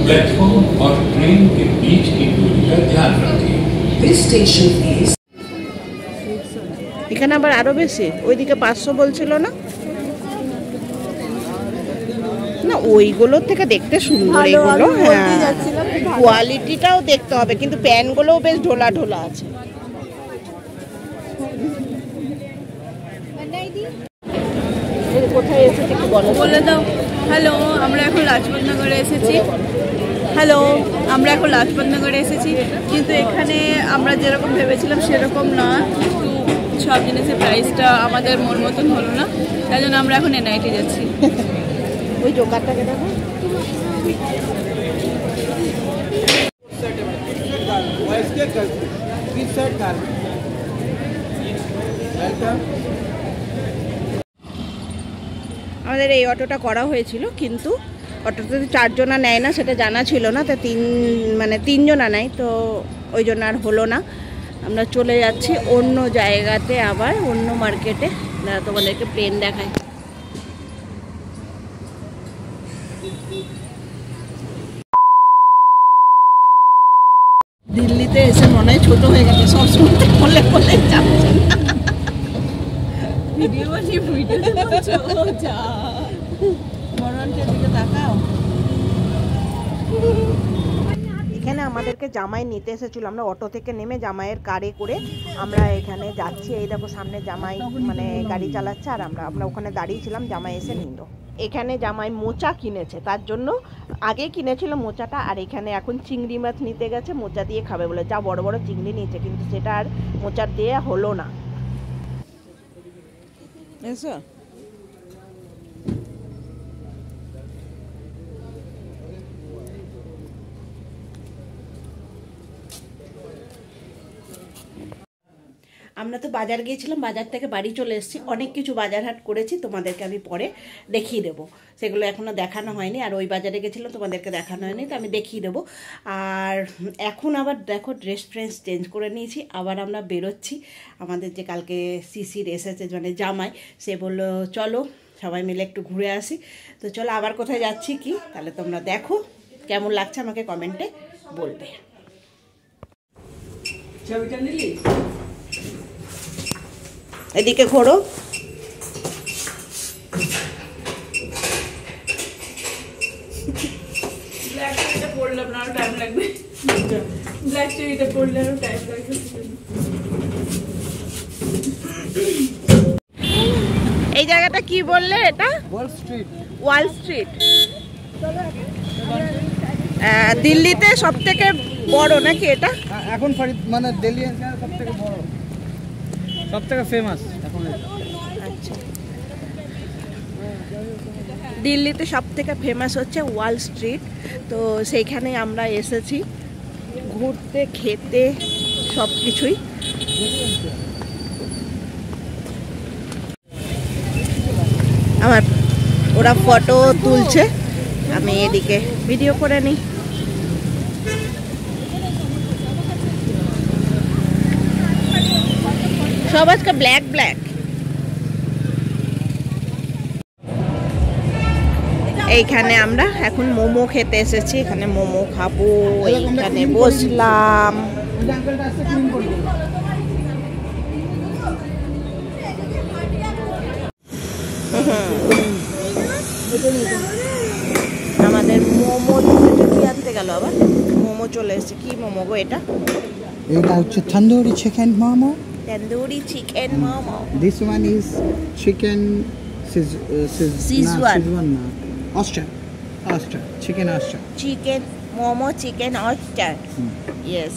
Platform और train के बीच की दूरी का ध्यान रखें। This station is এখানে আবার আরো বেশি, ওইদিকে 500 বলছিল না? না ওইগুলোর থেকে দেখতে সুন্দর এগুলো। হ্যাঁ, কোয়ালিটিটাও দেখতে হবে, কিন্তু প্যান্টগুলোও বেশ ঢোলা ঢোলা আছে। কোথায় এসেছি কি বলে দাও। হ্যালো, আমরা এখন লাজপতনগরে এসেছি। হ্যালো, আমরা এখন লাজপতনগরে এসেছি, কিন্তু এখানে আমরা যেরকম ভেবেছিলাম সেরকম না। কিন্তু সব জিনিসের প্রাইসটা আমাদের মন মতন হলো না, তাই জন্য আমরা এখন এনআইটি যাচ্ছি। ওই জোকারটাকে দেখো। আমাদের এই অটোটা করা হয়েছিল, কিন্তু অটোতে 4 জনা নেয় না সেটা জানা ছিল না, তো 3 জনা নেয়, তো ওই জন্য আর হলো না। আমরা চলে যাচ্ছি অন্য জায়গাতে, আবার অন্য মার্কেটে। তোমাদেরকে প্লেন দেখায়। দিল্লিতে এসে মনে হয় ছোট হয়ে গেছে, সব শুনতে বলে বলে যাচ্ছে। ভিডিও বানিয়ে ভিডিওতে বলছো যা মরণটার দিকে তাকাও। এখানে আমাদেরকে জামাই নিতে এসেছিল, আমরা অটো থেকে নেমে জামাইয়ের কারে করে আমরা এখানে যাচ্ছি। এই দেখো সামনে জামাই মানে গাড়ি চালাচ্ছে, আর আমরা ওখানে দাঁড়িয়েছিলাম, জামাই এসে নিল। এখানে জামাই মোচা কিনেছে, তার জন্য আগে কিনেছিল মোচাটা, আর এখানে এখন চিংড়ি মাছ নিতে গেছে, মোচা দিয়ে খাবে বলে। যা বড় বড় চিংড়ি নিয়েছে, কিন্তু সেটা আর মোচা দিয়ে হলো না। এসো আমরা তো বাজার গিয়েছিলাম, বাজার থেকে বাড়ি চলে এসেছি, অনেক কিছু বাজার হাট করেছি, তোমাদেরকে আমি পরে দেখিয়ে দেবো। সেগুলো এখনও দেখানো হয়নি, আর ওই বাজারে গেছিলাম তোমাদেরকে দেখানো হয়নি, তো আমি দেখিয়ে দেবো। আর এখন আবার দেখো ড্রেস ফ্রেস চেঞ্জ করে নিয়েছি, আবার আমরা বেরোচ্ছি। আমাদের যে কালকে সিসির এসেছে মানে জামাই, সে বললো চলো সবাই মিলে একটু ঘুরে আসি। তো চলো আবার কোথায় যাচ্ছি কি, তাহলে তোমরা দেখো, কেমন লাগছে আমাকে কমেন্টে বলবে। ছবিটা নিলি? এদিকে ঘোরো। ব্ল্যাক শাড়িটা পরলে আপনার টাইম লাগবে, ব্ল্যাক শাড়িটা পরলে আরো টাইম লাগবে। এই জায়গাটা কি বললে? এটা ওয়াল স্ট্রিট। ওয়াল স্ট্রিট দিল্লিতে সব থেকে বড় নাকি এটা? এখন মানে দিল্লি সব থেকে বড়, সব থেকে ফেমাস এখন। আচ্ছা, দিল্লিতে সব থেকে ফেমাস হচ্ছে ওয়াল স্ট্রিট। তো সেইখানে আমরা এসেছি ঘুরতে, খেতে, সব কিছুই। আমার ওরা ফটো তুলছে, আমি এদিকে ভিডিও করে নিই। সব আজকে ব্ল্যাক ব্ল্যাক। এইখানে আমরা এখন মোমো খেতে এসেছি, এখানে মোমো খাবো, এইখানে বসলাম। আমাদের মোমো কি আনতে গেল আবার? মোমো চলে এসেছে। কি মোমো গো এটা? এটা হচ্ছে tandoori chicken momo. Tandoori chicken momo. This one is chicken Szechuan na. Oyster. Chicken oyster. Chicken momo, chicken oyster. Yes.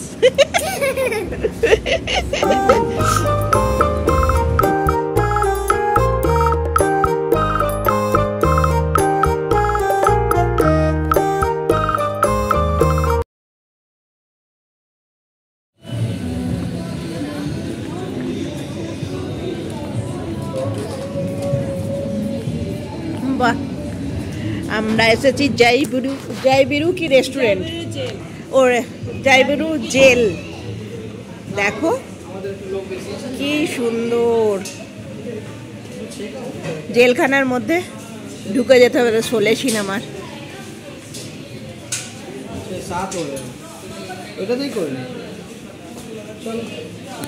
বাহ, আমরা এসেছি জয়বিরু কি রেস্টুরেন্ট, ওর জয়বিরু জেল। দেখো কি সুন্দর, জেলখানার মধ্যে ঢুকে যেতে হবে শোলে সিনেমার। साथ हो रहे हैं ওটাতেই করে নি চলো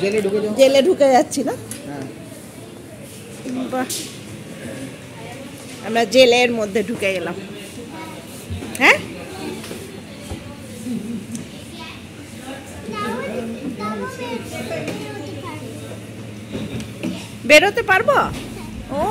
জেলে ঢুকে যাও জেলে ঢুকে যাচ্ছি না হ্যাঁ বাহ আমরা জেলের মধ্যে ঢুকে গেলাম হ্যাঁ বেরোতে পারবো ও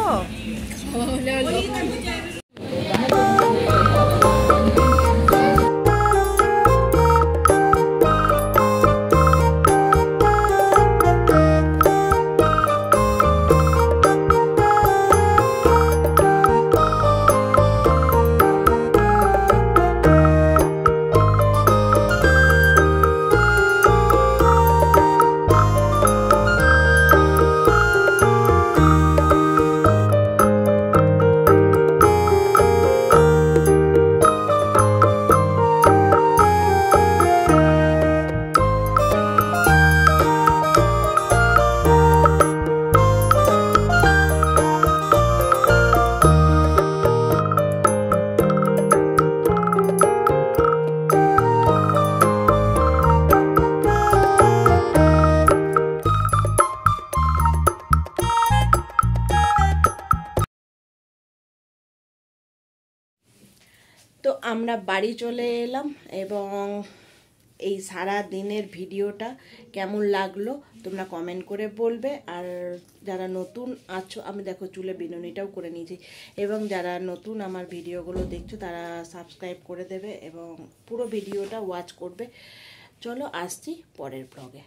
তো আমরা বাড়ি চলে এলাম এবং এই সারা দিনের ভিডিওটা কেমন লাগলো তোমরা কমেন্ট করে বলবে আর যারা নতুন আছো আমি দেখো চুলে বিনুনিটাও করে নিয়েছি এবং যারা নতুন আমার ভিডিওগুলো দেখছো তারা সাবস্ক্রাইব করে দেবে এবং পুরো ভিডিওটা ওয়াচ করবে চলো আসছি পরের ব্লগে